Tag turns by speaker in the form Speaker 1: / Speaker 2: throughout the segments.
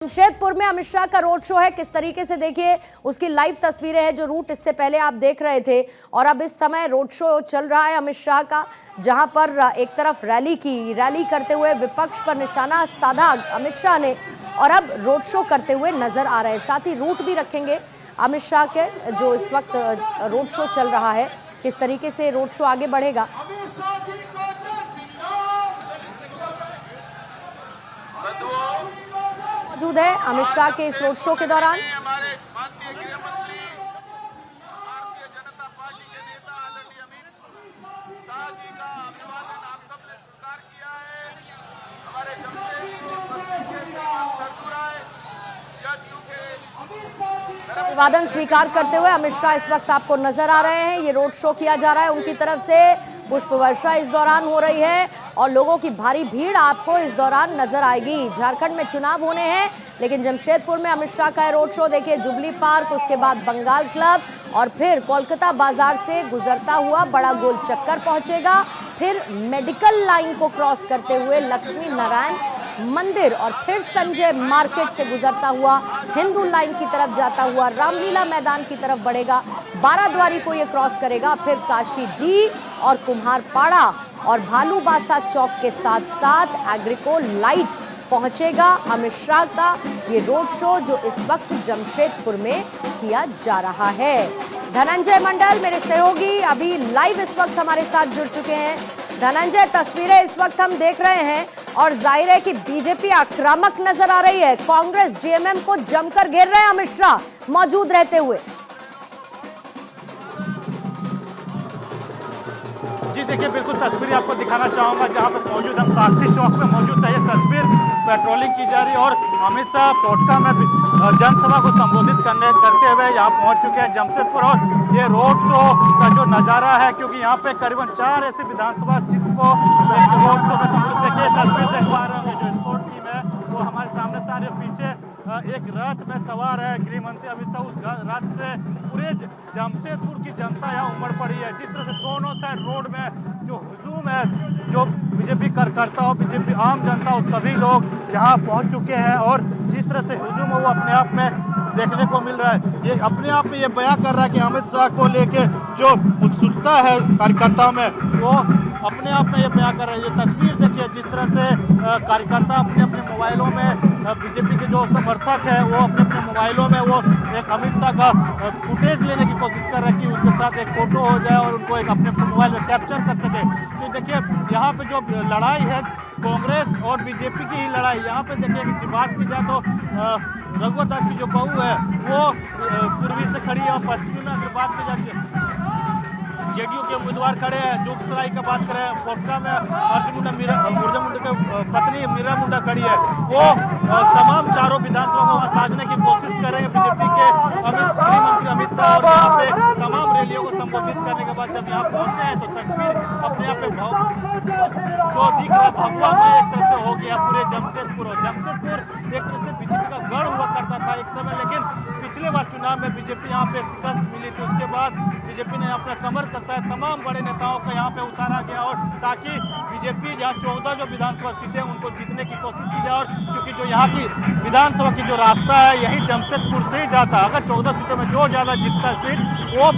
Speaker 1: जमशेदपुर में अमित शाह का road show है। किस तरीके से देखिए उसकी लाइव तस्वीरें हैं जो रूट इससे पहले आप देख रहे थे और अब इस समय रोड शो चल रहा है अमित शाह का, जहां पर एक तरफ रैली करते हुए विपक्ष पर निशाना साधा अमित शाह ने और अब रोड शो करते हुए नजर आ रहे हैं। साथ ही रूट भी रखेंगे अमित शाह के, जो इस वक्त रोड शो चल रहा है, किस तरीके से रोड शो आगे बढ़ेगा। मौजूद है अमित शाह के इस रोड शो के दौरान। अभिवादन स्वीकार करते हुए अमित शाह इस वक्त आपको नजर आ रहे हैं। ये रोड शो किया जा रहा है उनकी तरफ से, पुष्प वर्षा इस दौरान हो रही है और लोगों की भारी भीड़ आपको इस दौरान नजर आएगी। झारखंड में चुनाव होने हैं लेकिन जमशेदपुर में अमित शाह का रोड शो देखिए, जुबली पार्क, उसके बाद बंगाल क्लब और फिर कोलकाता बाजार से गुजरता हुआ बड़ा गोल चक्कर पहुंचेगा, फिर मेडिकल लाइन को क्रॉस करते हुए लक्ष्मी नारायण मंदिर और फिर संजय मार्केट से गुजरता हुआ हिंदू लाइन की तरफ जाता हुआ रामलीला मैदान की तरफ बढ़ेगा, बाराद्वारी को ये क्रॉस करेगा, फिर काशी डी और कुम्हारपाड़ा और भालूबासा चौक के साथ साथ एग्रीको लाइट पहुंचेगा अमित शाह का ये रोड शो जो इस वक्त जमशेदपुर में किया जा रहा है। धनंजय मंडल मेरे सहयोगी अभी लाइव इस वक्त हमारे साथ जुड़ चुके हैं। धनंजय, तस्वीरें इस वक्त हम देख रहे हैं और जाहिर है कि बीजेपी आक्रामक नजर आ रही है। कांग्रेस जेएमएम को जमकर घेर रहे हैं अमित शाह मौजूद रहते हुए।
Speaker 2: जी देखिए, बिल्कुल तस्वीर आपको दिखाना चाहूंगा जहां पर मौजूद हम साक्षी चौक में मौजूद है। ये तस्वीर पेट्रोलिंग की जा रही है और अमित शाह पोटका में जनसभा को संबोधित करते हुए यहाँ पहुंच चुके हैं जमशेदपुर। और ये रोड शो का जो नज़ारा है, क्योंकि यहाँ पे करीबन 4 ऐसे विधानसभा सीट को रोड शो में संबोधित, देखिए तस्वीर देख पा रहे होंगे, जो स्पोर्ट टीम है वो हमारे सामने से आ रही है। पीछे एक रथ में सवार है गृह मंत्री अमित शाह, उस रथ से पूरे जमशेदपुर की जनता यहाँ उमड़ पड़ी है। जिस तरह से दोनों साइड रोड में जो हुजूम है, जो बीजेपी कार्यकर्ता हो, बीजेपी आम जनता हो, सभी लोग यहाँ पहुँच चुके हैं और जिस तरह से हुजूम है वो अपने आप में देखने को मिल रहा है। ये अपने आप में ये बयां कर रहा है कि अमित शाह को लेके जो उत्सुकता है कार्यकर्ताओं में, वो अपने आप में ये बयां कर रहे हैं। ये तस्वीर देखिए, जिस तरह से कार्यकर्ता अपने अपने मोबाइलों में, बीजेपी के जो समर्थक है वो अपने अपने मोबाइलों में वो एक अमित शाह का फुटेज लेने की कोशिश कर रहे हैं कि उसके साथ एक फोटो हो जाए और उनको एक अपने मोबाइल में कैप्चर कर सके। तो देखिए यहाँ पे जो लड़ाई है कांग्रेस और बीजेपी की ही लड़ाई, यहाँ पे देखिए बात की जाए तो रघुवर दास की जो बहू है वो पूर्वी से खड़ी है और पश्चिमी में अगर बात की जाए जेडीयू के उम्मीदवार खड़े हैं। जोगसराय का बात करें, पोटका में अर्जुन मुंडा ऊर्जा मुंडा की पत्नी मीरा मुंडा खड़ी है। वो तमाम चारों विधानसभा को वहाँ साझने की कोशिश कर रहे हैं बीजेपी के गृह मंत्री अमित शाह। और यहाँ पे तमाम रैलियों को संबोधित करने के बाद जब यहाँ पहुंचे हैं तो तस्वीर अपने आप में जो दिख रहा है भगवा में एक तरह से हो गया पूरे जमशेदपुर। और जमशेदपुर एक तरह से बीजेपी का गढ़ हुआ करता था एक समय, लेकिन पिछले बार चुनाव में बीजेपी यहाँ पे शिकस्त मिली थी। उसके बाद बीजेपी ने अपना कमर कसा है, तमाम बड़े नेताओं को यहाँ पे उतारा गया और ताकि बीजेपी यहाँ 14 जो विधानसभा सीटें उनको जीतने की कोशिश की जाए। और क्योंकि जो यहाँ की विधानसभा की जो रास्ता है यही जमशेदपुर से ही जाता है, अगर 14 सीटों में जो ज्यादा जीतता सीट वो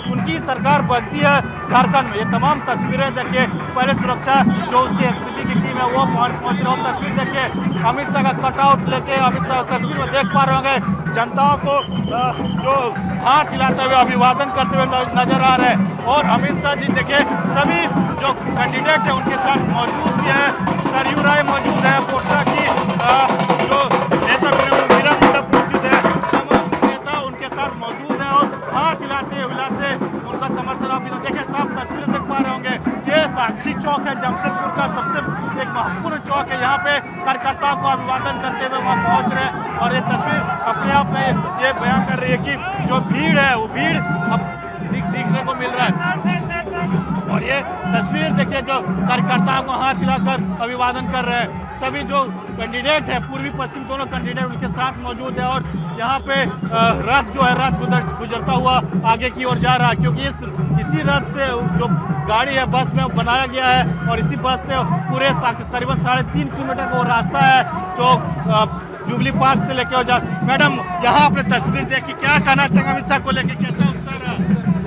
Speaker 2: उनकी सरकार बनती है झारखंड में। ये तमाम तस्वीरें देखिए, पहले सुरक्षा जो उसकी एसपीजी की टीम है वो पहुंच रहा हो। तस्वीर देखिए अमित शाह का कटआउट लेके अमित शाह तस्वीर में देख पा रहे होंगे जनताओं को जो हाथ हिलाते हुए अभिवादन करते हुए नजर आ रहे हैं। और अमित शाह जी देखिए सभी जो कैंडिडेट है उनके साथ मौजूद भी है। सरयू राय मौजूद है, पोटका की जो नेता मीरा मुंडा मौजूद है, तमाम नेता उनके साथ मौजूद है और हाथ हिलाते उनका समर्थन आप देखिए, साफ तस्वीरें देख पा रहे होंगे। ये साक्षी चौक है जमशेदपुर का सबसे एक महत्वपूर्ण चौक है। यहाँ पे कार्यकर्ताओं को अभिवादन करते हुए वहाँ पहुँच रहे हैं और ये तस्वीर अपने आप में ये बयां कर रही है कि जो भीड़ है वो भीड़ अब दिखने को मिल रहा है। और ये तस्वीर देखिए, जो कार्यकर्ताओं को हाथ हिलाकर अभिवादन कर रहे हैं। सभी जो कैंडिडेट है, पूर्वी पश्चिम दोनों कैंडिडेट उनके साथ मौजूद है और यहाँ पे रथ जो है रथ गुजरता हुआ आगे की ओर जा रहा है, क्योंकि इसी रथ से जो गाड़ी है बस में बनाया गया है और इसी बस से पूरे करीबन 3.5 किलोमीटर का वो रास्ता है जो जुबली पार्क से लेके जा। मैडम, यहाँ आपने तस्वीर देखी, क्या कहना चाहेंगे अमित शाह को लेके, कैसा उत्साह रहा?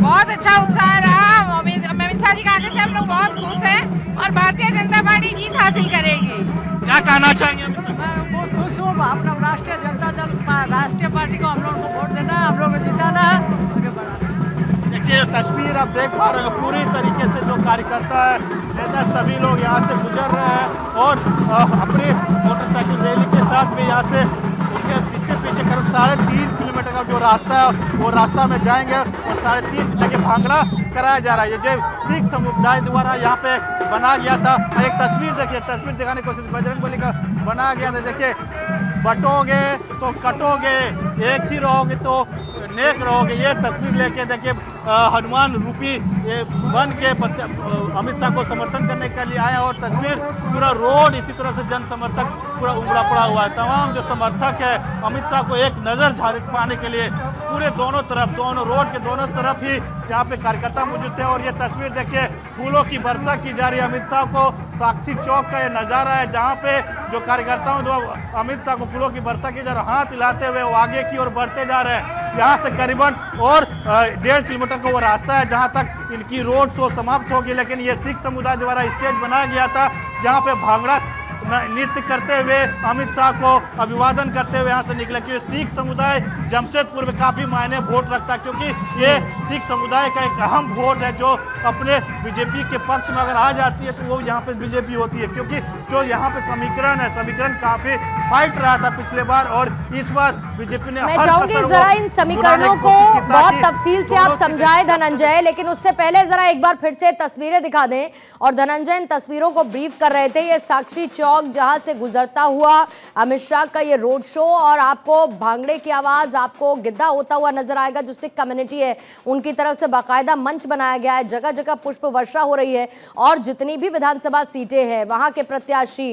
Speaker 3: बहुत अच्छा उत्साह रहा। अमित शाह जी के आने से हम लोग बहुत खुश हैं और भारतीय जनता पार्टी जीत हासिल करेगी।
Speaker 2: क्या कहना चाहेंगे अमित शाह?
Speaker 4: मैं बहुत खुश हूँ। हम लोग राष्ट्रीय जनता दल राष्ट्रीय पार्टी को हम लोगों को वोट देना है, हम लोगों को जिताना है, आगे बढ़ाना है।
Speaker 2: देखिए तस्वीर आप देख पा रहे हो, पूरी तरीके से जो कार्यकर्ता है, नेता, सभी लोग यहाँ से गुजर रहे हैं और अपने मोटरसाइकिल रैली के साथ भी यहाँ से उनके पीछे पीछे करीब 3.5 किलोमीटर का जो रास्ता है वो रास्ता में जाएंगे और 3.5 देखिए भांगड़ा कराया जा रहा है। ये जो सिख समुदाय द्वारा यहाँ पे बना गया था, एक तस्वीर देखिए, तस्वीर दिखाने की कोशिश, बजरंगबली का बनाया गया था। देखिए, बटोगे तो कटोगे, एक ही रहोगे तो नेक रहोगे, ये तस्वीर लेके देखिए हनुमान रूपी ये बन के अमित शाह को समर्थन करने के लिए आए और तस्वीर पूरा रोड इसी तरह से जन समर्थक पूरा उमड़ा पड़ा हुआ है। तमाम जो समर्थक है अमित शाह को एक नज़र झाड़ पाने के लिए पूरे दोनों तरफ, दोनों रोड के दोनों तरफ ही यहाँ पे कार्यकर्ता मौजूद थे और ये तस्वीर देखिए फूलों की वर्षा की जा रही है। अमित शाह को साक्षी चौक का ये नज़ारा है जहाँ पे जो कार्यकर्ताओं द्वारा अमित शाह को फूलों की वर्षा की जा रही है, हाथ हिलाते हुए वो आगे की ओर बढ़ते जा रहे हैं। यहाँ से करीबन और 1.5 किलोमीटर का वो रास्ता है जहाँ तक इनकी रोड शो समाप्त होगी, लेकिन ये सिख समुदाय द्वारा स्टेज बनाया गया था जहाँ पे भांगड़ा नृत्य करते हुए अमित शाह को अभिवादन करते हुए यहाँ से निकले, क्योंकि सिख समुदाय जमशेदपुर में काफ़ी मायने वोट रखता है, क्योंकि ये सिख समुदाय का एक अहम वोट है जो अपने बीजेपी के पक्ष में अगर आ जाती है तो वो यहाँ पे बीजेपी होती है, क्योंकि जो यहाँ पे समीकरण है, समीकरण काफ़ी फाइट रहा था पिछले बार और इस बार बीजेपी ने।
Speaker 1: मैं चाहूंगी जरा इन समीकरणों को बहुत तफसील से आप समझाएं धनंजय, लेकिन उससे पहले जरा एक बार फिर से तस्वीरें दिखा दें। और धनंजय इन तस्वीरों को ब्रीफ कर रहे थे, ये साक्षी चौक जहां से गुजरता हुआ अमित शाह का ये रोड शो और आपको भांगड़े की आवाज, आपको गिद्धा होता हुआ नजर आएगा। जो सिख कम्युनिटी है उनकी तरफ से बाकायदा मंच बनाया गया है, जगह जगह पुष्प वर्षा हो रही है और जितनी भी विधानसभा सीटें हैं वहां के प्रत्याशी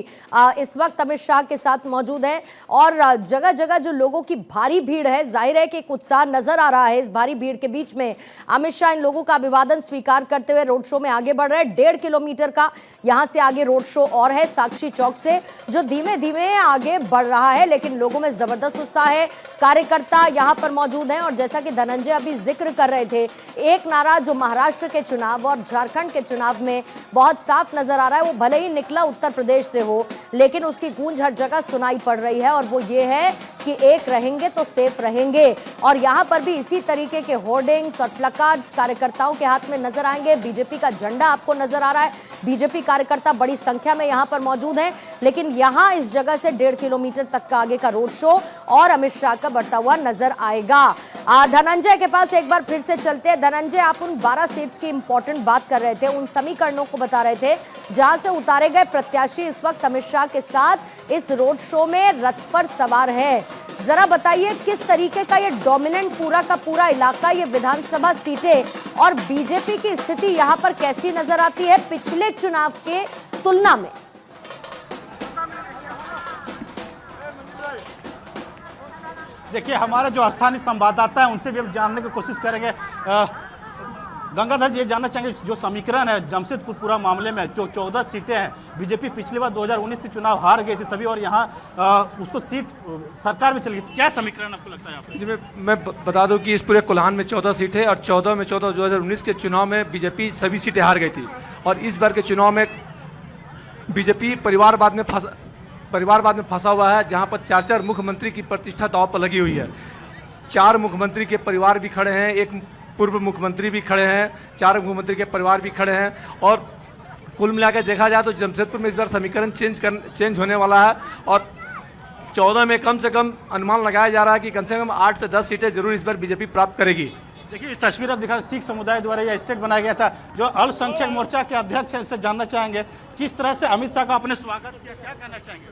Speaker 1: इस वक्त अमित शाह के साथ मौजूद हैं और जगह जगह जो लोगों की भारी भीड़ है, जाहिर है कि एक उत्साह नजर आ रहा है। इस भारी भीड़ के बीच में अमित शाह इन लोगों का अभिवादन स्वीकार करते हुए रोड शो में आगे बढ़ रहे हैं। 1.5 किलोमीटर का यहां से आगे रोड शो और है साक्षी चौक से, जो धीमे धीमे आगे बढ़ रहा है, लेकिन लोगों में जबरदस्त उत्साह है। कार्यकर्ता यहां पर मौजूद हैं और जैसा कि धनंजय अभी जिक्र कर रहे थे, एक नारा जो महाराष्ट्र के चुनाव और झारखंड के चुनाव में बहुत साफ नजर आ रहा है, वो भले ही निकला उत्तर प्रदेश से हो लेकिन उसकी गूंज हर जगह सुनाई पड़ रही है और वो ये है कि एक रहेंगे तो सेफ रहेंगे। और यहां पर भी इसी तरीके के होर्डिंग्स और प्लकार्ड्स कार्यकर्ताओं के हाथ में नजर आएंगे। बीजेपी का झंडा आपको नजर आ रहा है, बीजेपी कार्यकर्ता बड़ी संख्या में यहां पर मौजूद हैं, लेकिन यहां इस जगह से 1.5 किलोमीटर तक का आगे का रोड शो और अमित शाह का बढ़ता हुआ नजर आएगा। धनंजय के पास एक बार फिर से चलते हैं। धनंजय, आप उन 12 सीट्स की इंपॉर्टेंट बात कर रहे थे, उन समीकरणों को बता रहे थे जहां से उतारे गए प्रत्याशी इस वक्त अमित शाह के साथ इस रोड शो में रथ पर सवार है। जरा बताइए किस तरीके का ये डोमिनेंट पूरा का पूरा इलाका, ये विधानसभा सीटें और बीजेपी की स्थिति यहां पर कैसी नजर आती है पिछले चुनाव के तुलना में?
Speaker 2: देखिए, हमारे जो स्थानीय संवाददाता है उनसे भी हम जानने की कोशिश करेंगे। गंगाधर जी, ये जानना चाहेंगे जो समीकरण है जमशेदपुर पूरा मामले में, जो 14 सीटें हैं, बीजेपी पिछली बार 2019 के चुनाव हार गई थी सभी और यहाँ उसको सीट सरकार में चली गई, क्या समीकरण आपको लगता है यहाँ पे?
Speaker 5: जी, मैं बता दूं कि इस पूरे कोल्हान में 14 सीटें और 14 में 14 2019 के चुनाव में बीजेपी सभी सीटें हार गई थी और इस बार के चुनाव में बीजेपी परिवारवाद में फंसा हुआ है, जहाँ पर 4 मुख्यमंत्री की प्रतिष्ठा दांव पर लगी हुई है। 4 मुख्यमंत्री के परिवार भी खड़े हैं, एक पूर्व मुख्यमंत्री भी खड़े हैं, 4 मुख्यमंत्री के परिवार भी खड़े हैं और कुल मिलाकर देखा जाए तो जमशेदपुर में इस बार समीकरण चेंज होने वाला है और 14 में कम से कम अनुमान लगाया जा रहा है कि कम से कम 8 से 10 सीटें जरूर इस बार बीजेपी प्राप्त करेगी।
Speaker 2: देखिए, तस्वीर अब दिखा, सिख समुदाय द्वारा यह स्टेट बनाया गया था। जो अल्पसंख्यक मोर्चा के अध्यक्ष हैं, इससे जानना चाहेंगे किस तरह से अमित शाह का आपने स्वागत किया, क्या कहना चाहेंगे?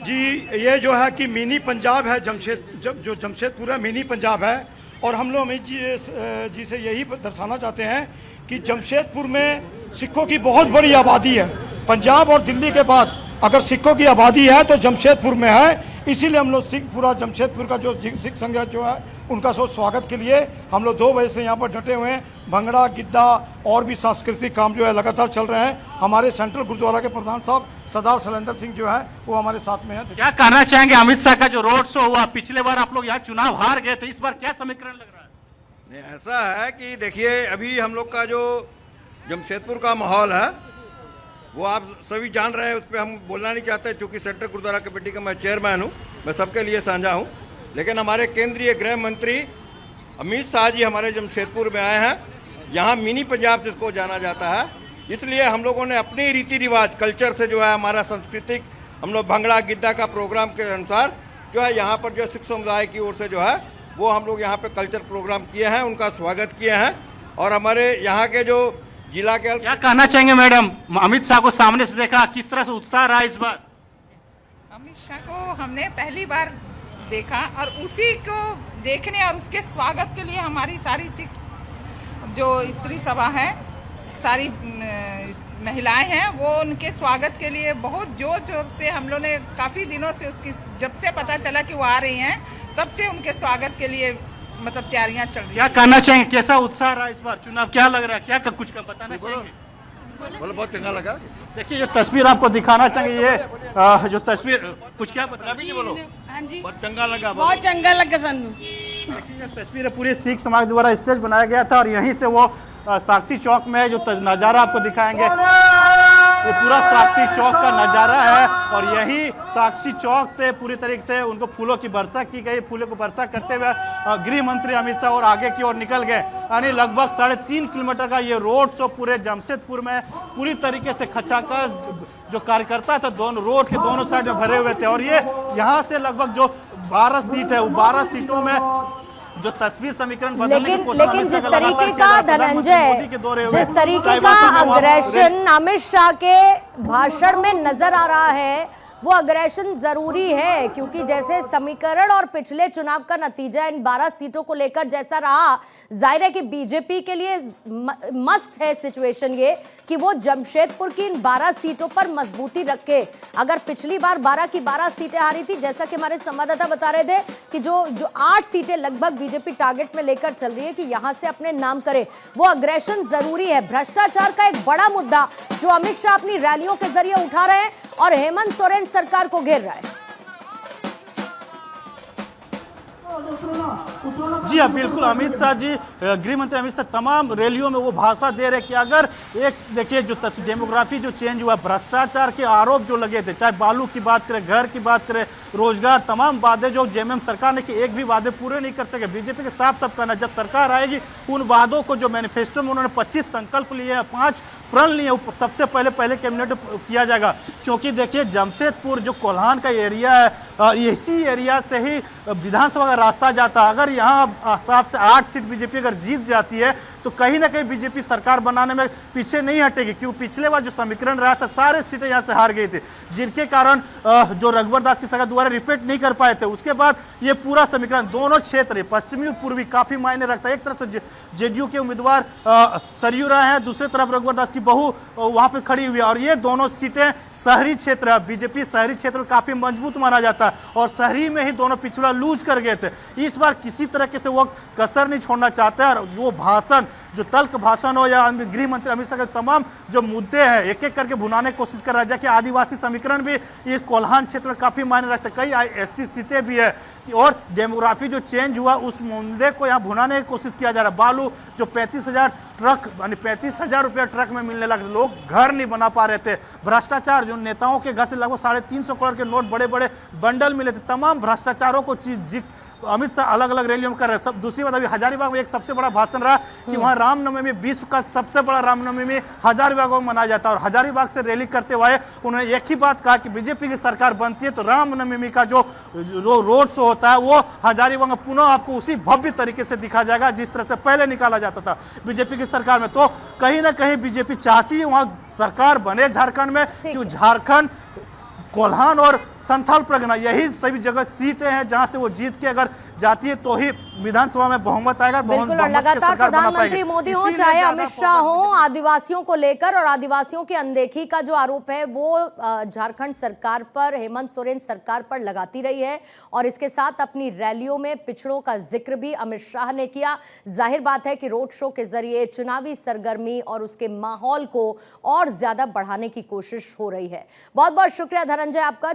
Speaker 6: जी, ये जो है कि मिनी पंजाब है, जो जमशेदपुर है मिनी पंजाब है और हम लोग अमित जी से यही दर्शाना चाहते हैं कि जमशेदपुर में सिखों की बहुत बड़ी आबादी है। पंजाब और दिल्ली के बाद अगर सिखों की आबादी है तो जमशेदपुर में है, इसीलिए हम लोग सिख पूरा जमशेदपुर का जो सिख संघ जो है उनका स्वागत के लिए हम लोग 2 बजे से यहाँ पर डटे हुए हैं। भंगड़ा, गिद्दा और भी सांस्कृतिक काम जो है लगातार चल रहे हैं। हमारे सेंट्रल गुरुद्वारा के प्रधान साहब सरदार शैलेंद्र सिंह जो है वो हमारे साथ में है।
Speaker 2: क्या कहना चाहेंगे, अमित शाह का जो रोड शो हुआ, पिछले बार आप लोग यहाँ चुनाव हार गए थे, इस बार क्या समीकरण लग रहा है?
Speaker 7: नहीं, ऐसा है कि देखिए अभी हम लोग का जो जमशेदपुर का माहौल है वो आप सभी जान रहे हैं, उस पर हम बोलना नहीं चाहते क्योंकि सेंट्रल गुरुद्वारा कमेटी का मैं चेयरमैन हूँ, मैं सबके लिए साझा हूँ। लेकिन हमारे केंद्रीय गृह मंत्री अमित शाह जी हमारे जमशेदपुर में आए हैं। यहाँ मिनी पंजाब जिसको जाना जाता है, इसलिए हम लोगों ने अपने रीति रिवाज कल्चर से जो है हमारा सांस्कृतिक हम लोग भंगड़ा गिद्दा का प्रोग्राम के अनुसार जो है यहाँ पर जो सिख समुदाय की ओर से जो है वो हम लोग यहाँ पे कल्चर प्रोग्राम किए हैं, उनका स्वागत किए हैं। और हमारे यहाँ के जो जिला के
Speaker 2: क्या कहना चाहेंगे मैडम, अमित शाह को सामने से देखा, किस तरह से उत्साह रहा इस बार?
Speaker 3: अमित शाह को हमने पहली बार देखा और उसी को देखने और उसके स्वागत के लिए हमारी सारी सिख जो स्त्री सभा है, सारी महिलाएं हैं, वो उनके स्वागत के लिए बहुत जोर जोर से हम लोगों ने काफ़ी दिनों से उसकी जब से पता चला कि वो आ रही हैं तब से उनके स्वागत के लिए मतलब तैयारियां चल रही।
Speaker 2: क्या कहना चाहेंगे, कैसा उत्साह रहा इस बार चुनाव, क्या लग रहा है, क्या कुछ का बताना चाहेंगे?
Speaker 7: बोलो, बहुत चंगा लगा।
Speaker 2: देखिए जो तस्वीर आपको दिखाना चाहेंगे, ये जो तस्वीर कुछ क्या बताना
Speaker 7: बोलो।
Speaker 4: हाँ जी,
Speaker 7: बहुत चंगा लगा,
Speaker 4: बहुत चंगा लगा सानू।
Speaker 2: देखिए ये तस्वीर पूरे सिख समाज द्वारा स्टेज बनाया गया था और यहीं से वो साक्षी चौक में जो नज़ारा आपको दिखाएंगे, ये पूरा साक्षी चौक का नज़ारा है और यही साक्षी चौक से पूरी तरीके से उनको फूलों की वर्षा की गई। फूलों को वर्षा करते हुए गृह मंत्री अमित शाह और आगे की ओर निकल गए। यानी लगभग 3.5 किलोमीटर का ये रोड शो पूरे जमशेदपुर में पूरी तरीके से खचाखच जो कार्यकर्ता थे दोनों रोड के दोनों साइड में भरे हुए थे। और ये यहाँ से लगभग जो 12 सीट है वो 12 सीटों में जो तस्वीर समीकरण
Speaker 1: लेकिन जिस तरीके का धनंजय, जिस तरीके का अग्रेशन अमित शाह के भाषण में नजर आ रहा है, वो अग्रेशन जरूरी है क्योंकि जैसे समीकरण और पिछले चुनाव का नतीजा इन 12 सीटों को लेकर जैसा रहा, जाहिर है कि बीजेपी के लिए मस्ट है सिचुएशन ये कि वो जमशेदपुर की इन 12 सीटों पर मजबूती रखे। अगर पिछली बार 12 की 12 सीटें हारी थी, जैसा कि हमारे संवाददाता बता रहे थे कि जो 8 सीटें लगभग बीजेपी टारगेट में लेकर चल रही है कि यहां से अपने नाम करे, वो अग्रेशन जरूरी है। भ्रष्टाचार का एक बड़ा मुद्दा जो अमित शाह अपनी रैलियों के जरिए उठा रहे हैं और हेमंत सोरेन सरकार को घेर रहा है।
Speaker 2: जी हाँ, बिल्कुल अमित शाह जी, गृह मंत्री अमित शाह तमाम रैलियों में वो भाषण दे रहे हैं कि अगर एक देखिए जो डेमोग्राफी जो चेंज हुआ, भ्रष्टाचार के आरोप जो लगे थे, चाहे बालू की बात करें, घर की बात करें, रोजगार, तमाम वादे जो जेएमएम सरकार ने कि एक भी वादे पूरे नहीं कर सके। बीजेपी के साफ साफ कहना, जब सरकार आएगी उन वादों को जो मैनिफेस्टो में उन्होंने 25 संकल्प लिए हैं, 5 प्रण लिए, सबसे पहले कैबिनेट किया जाएगा। क्योंकि देखिए जमशेदपुर जो कोल्हान का एरिया है, इसी एरिया से ही विधानसभा का रास्ता जाता है। अगर यहाँ 7 से 8 सीट बीजेपी अगर जीत जाती है तो कहीं ना कहीं बीजेपी सरकार बनाने में पीछे नहीं हटेगी, क्योंकि पिछले बार जो समीकरण रहा था सारे सीटें यहाँ से हार गई थी, जिनके कारण जो रघुवर दास की सरकार दोबारा रिपीट नहीं कर पाए थे। उसके बाद ये पूरा समीकरण दोनों क्षेत्र पश्चिमी और पूर्वी काफी मायने रखता है। एक तरफ से जेडीयू के उम्मीदवार सरयू राय हैं, दूसरी तरफ रघुवर दास की बहू वहां पे खड़ी हुई है और ये दोनों सीटें शहरी क्षेत्र है। बीजेपी शहरी क्षेत्र में काफी मजबूत माना जाता है और शहरी में ही दोनों पिछड़ा लूज कर गए थे। इस बार किसी तरह से वो कसर नहीं छोड़ना चाहते और वो भाषण, जो तल्क भाषण हो या गृह मंत्री अमित शाह के तमाम जो मुद्दे हैं एक एक करके भुनाने की कोशिश कर रहा है। कि आदिवासी समीकरण भी इस कोल्हान क्षेत्र में काफी मायने रखते हैं, कई एसटी सीटें भी है और डेमोग्राफी जो चेंज हुआ उस मुद्दे को यहाँ भुनाने की कोशिश किया जा रहा है। बालू जो 35,000 ट्रक यानी 35,000 रुपया ट्रक में मिलने लगे, लोग घर नहीं बना पा रहे थे। भ्रष्टाचार जो नेताओं के घर से लगभग 350 करोड़ के नोट बड़े बड़े बंडल मिले थे, तमाम भ्रष्टाचारों को चीज अमित शाह अलग अलग रैलियों में कर रहे हैं। सब दूसरी बात, अभी हजारीबाग में एक सबसे बड़ा भाषण रहा कि वहां रामनवमी में विश्व का सबसे बड़ा रामनवमी में हजारीबाग में मनाया जाता है और हजारीबाग से रैली करते हुए उन्होंने एक ही बात कहा कि बीजेपी की सरकार बनती है तो रामनवमी का जो रोड शो होता है वो हजारीबाग में पुनः आपको उसी भव्य तरीके से दिखा जाएगा जिस तरह से पहले निकाला जाता था बीजेपी की सरकार में। तो कहीं ना कहीं बीजेपी चाहती है वहां सरकार बने झारखंड में, क्यों झारखंड कोल्हान और संथाल परगना, यही सभी जगह सीटें हैं जहां से वो जीत के अगर जाती है तो ही विधानसभा में बहुमत आएगा।
Speaker 1: बिल्कुल, और लगातार प्रधानमंत्री मोदी हो चाहे अमित शाह हो, आदिवासियों को लेकर और आदिवासियों की अनदेखी का जो आरोप है वो झारखंड सरकार पर, हेमंत सोरेन सरकार पर लगाती रही है। और इसके साथ अपनी रैलियों में पिछड़ों का जिक्र भी अमित शाह ने किया। जाहिर बात है कि रोड शो के जरिए चुनावी सरगर्मी और उसके माहौल को और ज्यादा बढ़ाने की कोशिश हो रही है। बहुत बहुत शुक्रिया धनंजय आपका।